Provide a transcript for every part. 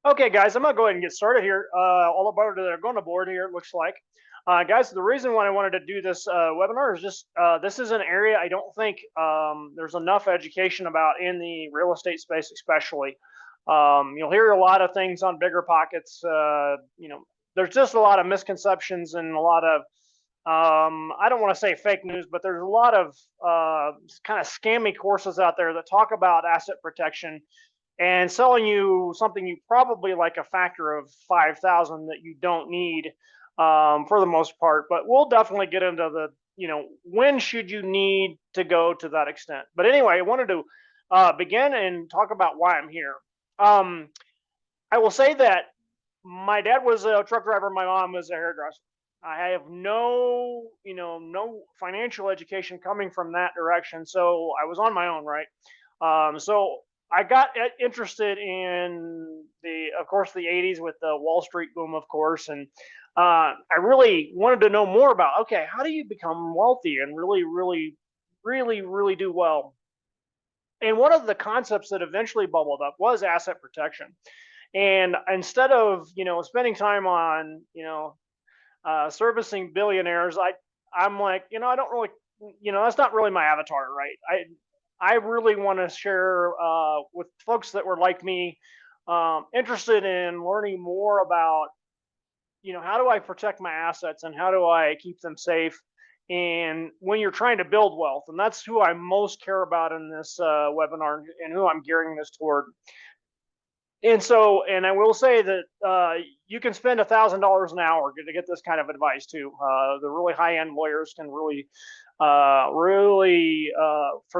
Okay, guys, I'm gonna go ahead and get started here. All about it are going to board here. It looks like, guys. The reason why I wanted to do this webinar is just this is an area I don't think there's enough education about in the real estate space, especially. You'll hear a lot of things on Bigger Pockets. There's just a lot of misconceptions and a lot of I don't want to say fake news, but there's a lot of kind of scammy courses out there that talk about asset protection and selling you something you probably like a factor of 5,000 that you don't need for the most part. But we'll definitely get into the, when should you need to go to that extent. But anyway, I wanted to begin and talk about why I'm here. Um, I will say that my dad was a truck driver. My mom was a hairdresser. I have no financial education coming from that direction. So I was on my own, right? So I got interested in of course, the '80s with the Wall Street boom, of course, and I really wanted to know more about. Okay, how do you become wealthy and really, really, really, really do well? And one of the concepts that eventually bubbled up was asset protection. And instead of spending time on servicing billionaires, I'm like, I don't really, that's not really my avatar, right? I really want to share with folks that were like me, interested in learning more about, how do I protect my assets and how do I keep them safe? And when you're trying to build wealth, and that's who I most care about in this webinar and who I'm gearing this toward. And so, and I will say that you can spend $1,000 an hour to get this kind of advice too. The really high-end lawyers can for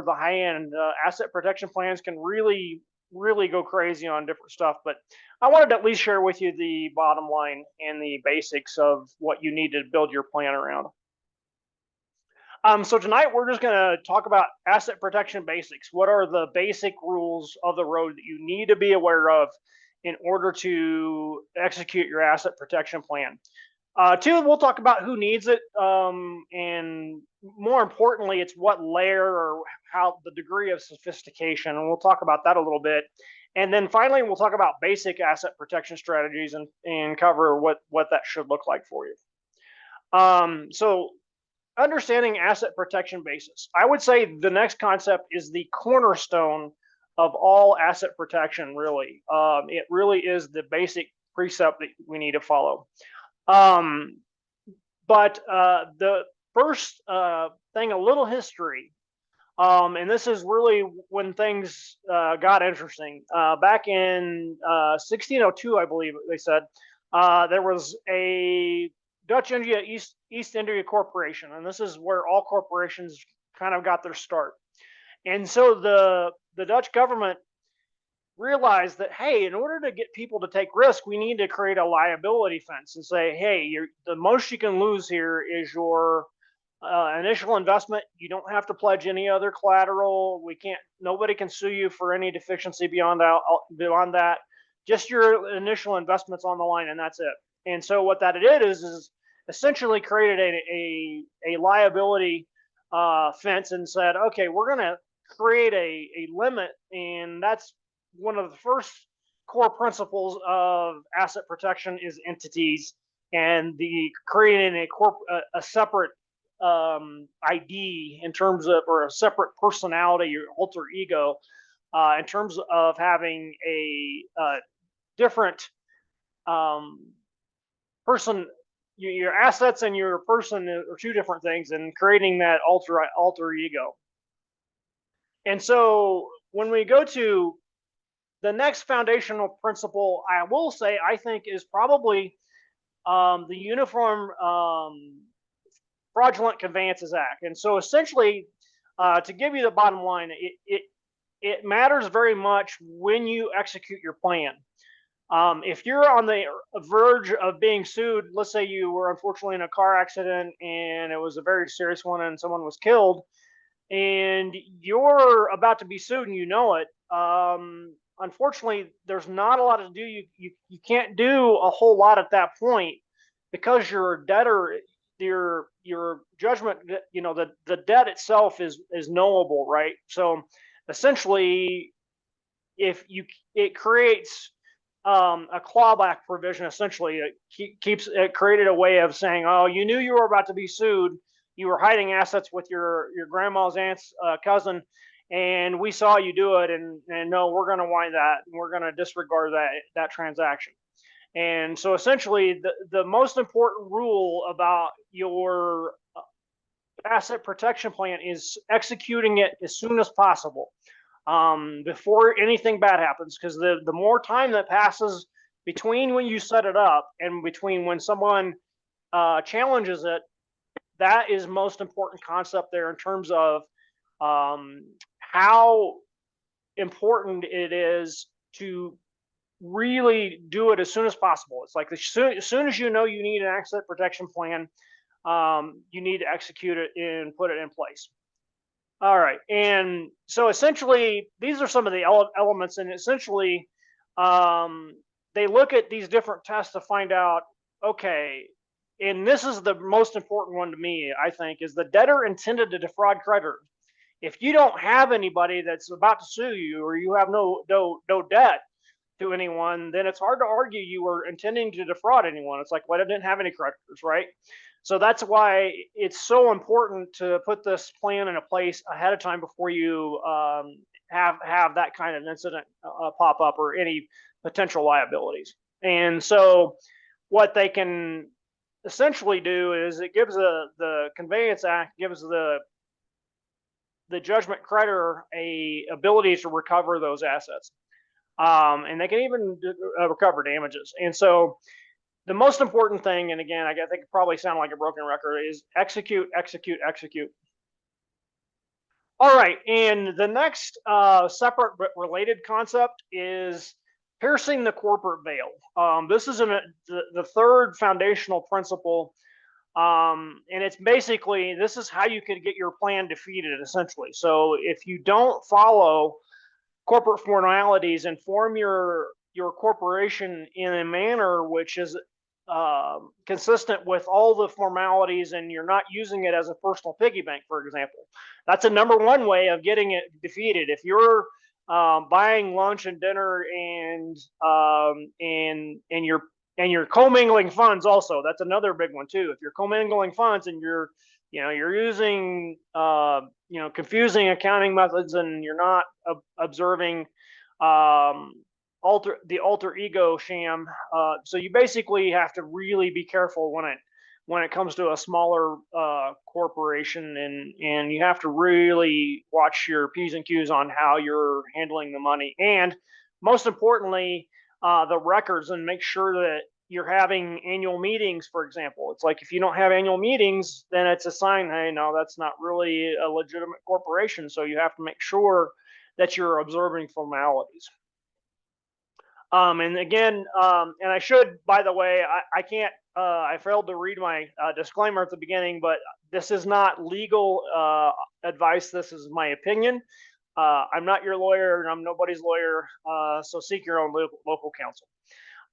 the high-end asset protection plans can really, really go crazy on different stuff. But I wanted to at least share with you the bottom line and the basics of what you need to build your plan around. So tonight we're just going to talk about asset protection basics. What are the basic rules of the road that you need to be aware of in order to execute your asset protection plan? Two, we'll talk about who needs it, and more importantly, it's what layer or how the degree of sophistication, and we'll talk about that a little bit. And then finally, we'll talk about basic asset protection strategies and cover what that should look like for you. So understanding asset protection basis. I would say the next concept is the cornerstone of all asset protection, really. It really is the basic precept that we need to follow. Um, but the first thing, a little history, and this is really when things got interesting. Back in 1602, I believe they said, there was a Dutch East India Corporation, and this is where all corporations kind of got their start. And so the Dutch government realized that, hey, in order to get people to take risk, we need to create a liability fence and say, hey, the most you can lose here is your initial investment. You don't have to pledge any other collateral. Nobody can sue you for any deficiency beyond that. Just your initial investments on the line, and that's it. And so what that did is essentially created a liability fence and said, okay, we're going to create a limit, and that's one of the first core principles of asset protection is entities and the creating a separate ID in terms of, or a separate personality or alter ego in terms of having a different person. Your assets and your person are two different things, and creating that alter ego. And so when we go to the next foundational principle, I will say I think is probably the Uniform Fraudulent Conveyances Act. And so essentially, to give you the bottom line, it matters very much when you execute your plan. If you're on the verge of being sued, let's say you were unfortunately in a car accident and it was a very serious one and someone was killed, and you're about to be sued and you know it, unfortunately, there's not a lot to do. You can't do a whole lot at that point because you're a debtor. Your judgment, the debt itself is knowable, right? So essentially, if you it creates a clawback provision. Essentially, it created a way of saying, oh, you knew you were about to be sued, you were hiding assets with your grandma's aunt's cousin, and we saw you do it, and no, we're going to wind that, and we're going to disregard that transaction. And so essentially, the most important rule about your asset protection plan is executing it as soon as possible, before anything bad happens. Because the more time that passes between when you set it up and between when someone challenges it, that is most important concept there in terms of how important it is to really do it as soon as possible. It's like as soon as you know you need an asset protection plan, you need to execute it and put it in place. All right, and so essentially, these are some of the elements, and essentially, um, they look at these different tests to find out, okay, and this is the most important one to me, I think, is the debtor intended to defraud creditors. If you don't have anybody that's about to sue you, or you have no debt to anyone, then it's hard to argue you were intending to defraud anyone. It's like, well, I didn't have any creditors, right? So that's why it's so important to put this plan in a place ahead of time before you have that kind of incident pop up, or any potential liabilities. And so what they can essentially do is it gives the Conveyance Act gives the judgment creditor a ability to recover those assets, and they can even recover damages. And so the most important thing, and again, I think it probably sound like a broken record, is execute, execute, execute. All right, and the next separate but related concept is piercing the corporate veil. This is the third foundational principle, and it's basically, this is how you could get your plan defeated, essentially. So if you don't follow corporate formalities and form your corporation in a manner which is consistent with all the formalities, and you're not using it as a personal piggy bank, for example, that's a number one way of getting it defeated. If you're buying lunch and dinner, and you're commingling funds, also, that's another big one too. If you're commingling funds and you're using confusing accounting methods, and you're not observing the alter ego sham, so you basically have to really be careful when it comes to a smaller corporation, and you have to really watch your P's and Q's on how you're handling the money, and most importantly, the records, and make sure that you're having annual meetings, for example. It's like, if you don't have annual meetings, then it's a sign, hey, no, that's not really a legitimate corporation. So you have to make sure that you're observing formalities. And again, and I should, by the way, I can't, I failed to read my disclaimer at the beginning, but this is not legal advice. This is my opinion. I'm not your lawyer, and I'm nobody's lawyer. So seek your own local counsel.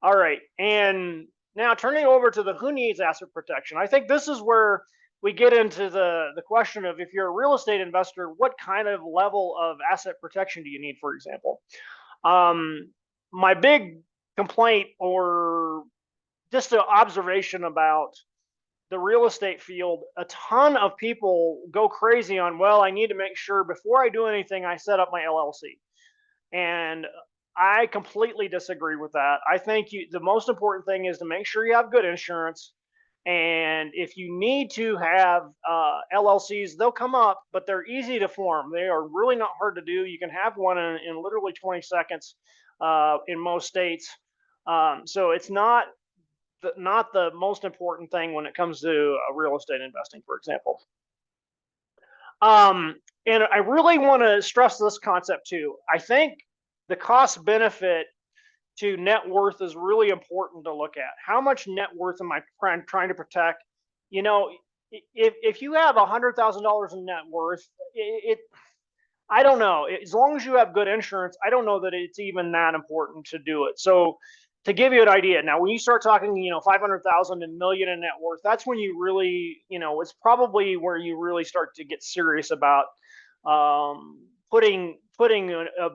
All right, and now turning over to the who needs asset protection. I think this is where we get into the question of, if you're a real estate investor, what kind of level of asset protection do you need, for example? My big complaint, or just an observation about the real estate field, a ton of people go crazy on, well, I need to make sure before I do anything, I set up my LLC. And I completely disagree with that. I think the most important thing is to make sure you have good insurance. And if you need to have LLCs, they'll come up, but they're easy to form. They are really not hard to do. You can have one in literally 20 seconds in most states. So it's not the most important thing when it comes to real estate investing, for example. And I really want to stress this concept too. I think the cost benefit to net worth is really important to look at. How much net worth am I trying to protect? If you have $100,000 in net worth, I don't know. As long as you have good insurance, I don't know that it's even that important to do it. So to give you an idea, now when you start talking, 500,000 and million in net worth, that's when you really, it's probably where you really start to get serious about putting putting a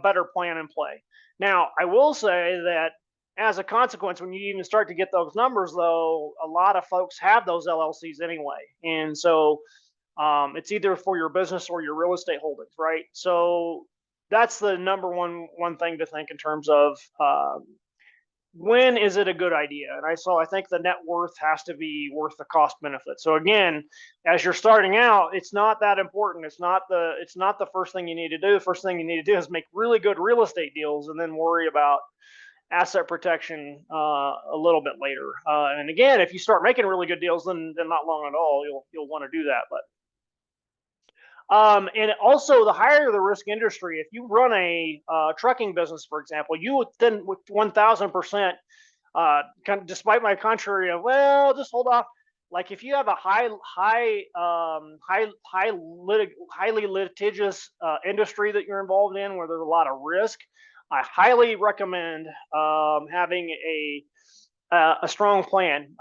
better plan in play. Now, I will say that as a consequence, when you even start to get those numbers, though, a lot of folks have those LLCs anyway, and so it's either for your business or your real estate holdings, right? So that's the number one thing to think in terms of when is it a good idea? And I think the net worth has to be worth the cost benefit. So again, as you're starting out, it's not that important. It's not the first thing you need to do. The first thing you need to do is make really good real estate deals, and then worry about asset protection a little bit later. And again, if you start making really good deals, then not long at all you'll want to do that. But and also, the higher the risk industry, if you run a trucking business, for example, you would then with 1,000%, despite my contrary of, well, just hold off. Like if you have a highly litigious industry that you're involved in, where there's a lot of risk, I highly recommend having a strong plan.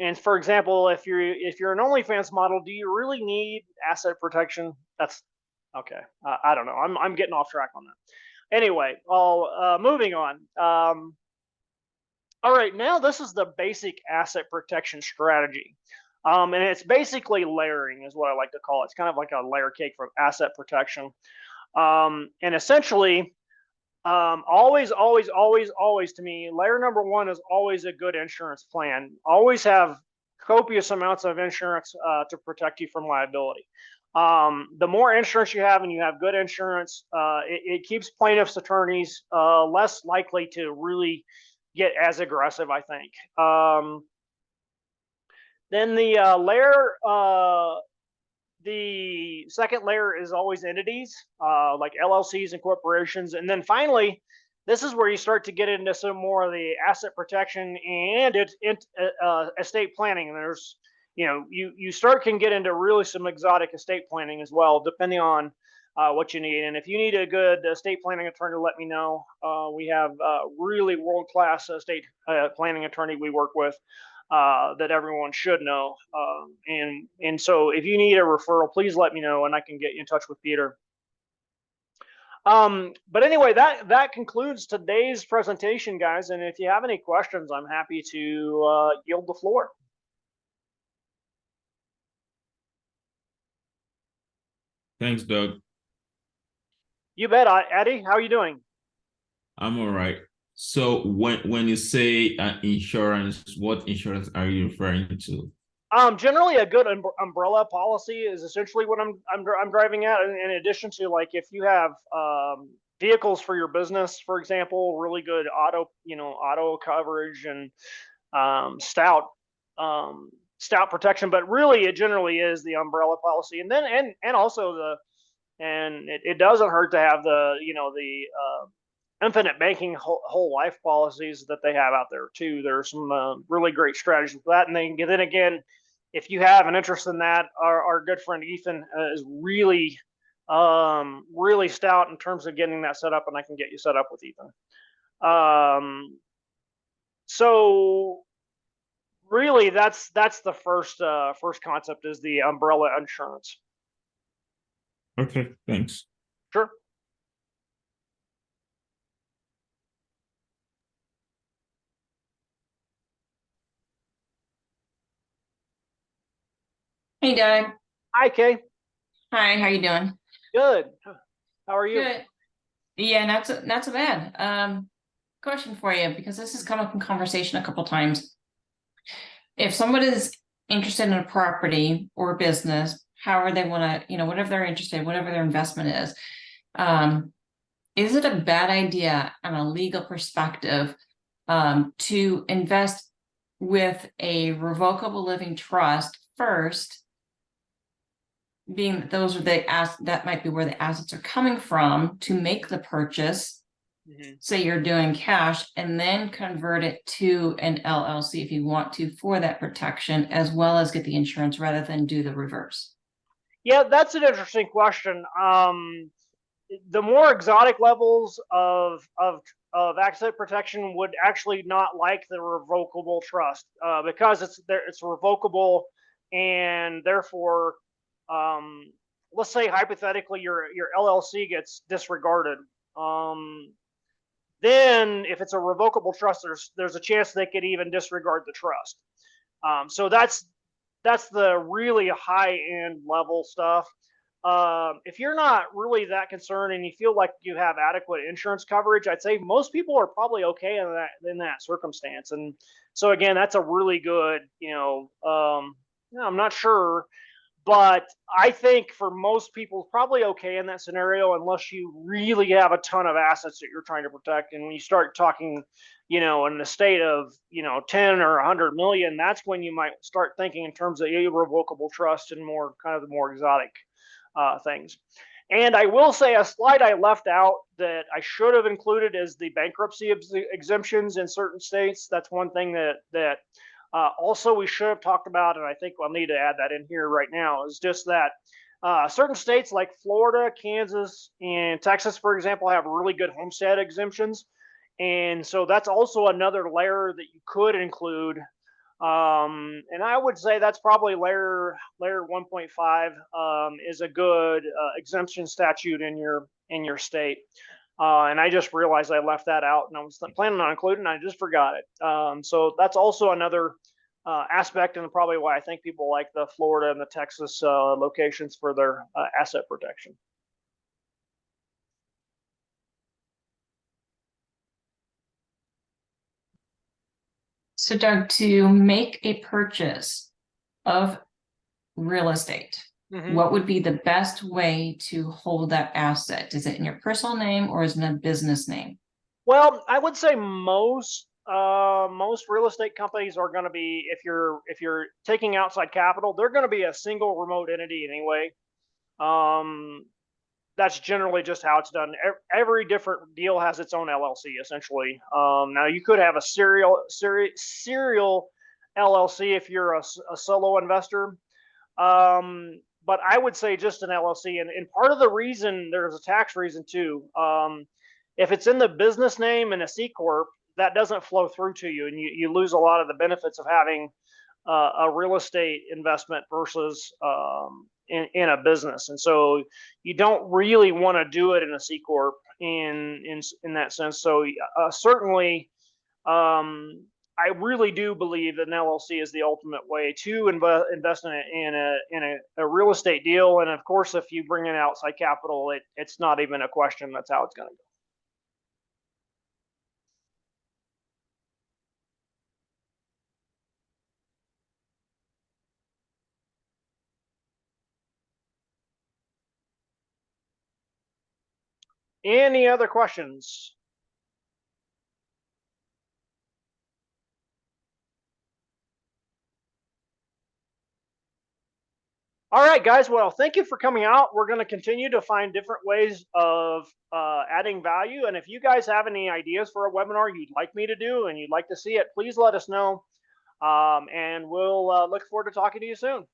And for example, if you're an OnlyFans model, do you really need asset protection? That's okay. I don't know. I'm getting off track on that. Anyway, moving on. All right, now this is the basic asset protection strategy. And it's basically layering is what I like to call it. It's kind of like a layer cake for asset protection. And essentially, always to me, layer number one is always a good insurance plan. Always have copious amounts of insurance to protect you from liability. The more insurance you have, and you have good insurance, it keeps plaintiffs' attorneys less likely to really get as aggressive, I think. Then the second layer is always entities, like LLCs and corporations. And then finally, this is where you start to get into some more of the asset protection and estate planning. And there's, you can get into really some exotic estate planning as well, depending on what you need. And if you need a good estate planning attorney, let me know. We have really world-class estate planning attorney we work with. That everyone should know. And so if you need a referral, please let me know and I can get you in touch with Peter. But anyway, that concludes today's presentation, guys. And if you have any questions, I'm happy to yield the floor. Thanks, Doug. You bet. Eddie, how are you doing? I'm all right. So when you say insurance, what insurance are you referring to? Generally, a good umbrella policy is essentially what I'm driving at. In addition to, like, if you have vehicles for your business, for example, really good auto coverage and stout protection. But really, it generally is the umbrella policy, and then and also it doesn't hurt to have the infinite banking whole life policies that they have out there too. There's some really great strategies for that. And then again, if you have an interest in that, our good friend Ethan is really stout in terms of getting that set up, and I can get you set up with Ethan. So really, that's the first concept, is the umbrella insurance. Okay, thanks. Sure. Hey, Doug. Hi, Kay. Hi, how you doing? Good. How are you? Good. Yeah, not so bad. Question for you, because this has come up in conversation a couple times. If someone is interested in a property or business, however they want to, whatever they're interested in, whatever their investment is it a bad idea on a legal perspective to invest with a revocable living trust first, being that those are that might be where the assets are coming from to make the purchase? Say you're doing cash, and then convert it to an LLC if you want to, for that protection, as well as get the insurance, rather than do the reverse? Yeah, that's an interesting question. The more exotic levels of asset protection would actually not like the revocable trust, because it's revocable, and therefore let's say hypothetically your LLC gets disregarded. Then if it's a revocable trust, there's a chance they could even disregard the trust. So that's the really high end level stuff. If you're not really that concerned and you feel like you have adequate insurance coverage, I'd say most people are probably okay in that circumstance. And so again, that's a really good, I'm not sure, but I think for most people, probably okay in that scenario, unless you really have a ton of assets that you're trying to protect. And when you start talking, in the state of, 10 or 100 million, that's when you might start thinking in terms of irrevocable trust and more kind of the more exotic things. And I will say a slide I left out that I should have included is the bankruptcy exemptions in certain states. That's one thing that also we should have talked about, and I think I'll need to add that in here right now, is just that certain states like Florida, Kansas, and Texas, for example, have really good homestead exemptions. And so that's also another layer that you could include. And I would say that's probably layer 1.5 is a good exemption statute in your state. And I just realized I left that out, and I was planning on including, I just forgot it. So that's also another aspect, and probably why I think people like the Florida and the Texas locations for their asset protection. So Doug, to make a purchase of real estate, what would be the best way to hold that asset? Is it in your personal name or is it in a business name? Well, I would say most real estate companies are going to be, if you're taking outside capital, they're going to be a single remote entity anyway. That's generally just how it's done. Every different deal has its own LLC essentially. Now you could have a serial LLC if you're a solo investor. But I would say just an LLC, and part of the reason, there's a tax reason too. If it's in the business name and a C corp, that doesn't flow through to you, and you lose a lot of the benefits of having a real estate investment versus in a business. And so you don't really want to do it in a C corp in that sense. So certainly. I really do believe that an LLC is the ultimate way to invest in a real estate deal. And of course, if you bring in outside capital, it's not even a question. That's how it's going to go. Any other questions? All right, guys. Well, thank you for coming out. We're going to continue to find different ways of adding value. And if you guys have any ideas for a webinar you'd like me to do and you'd like to see it, please let us know. And we'll look forward to talking to you soon.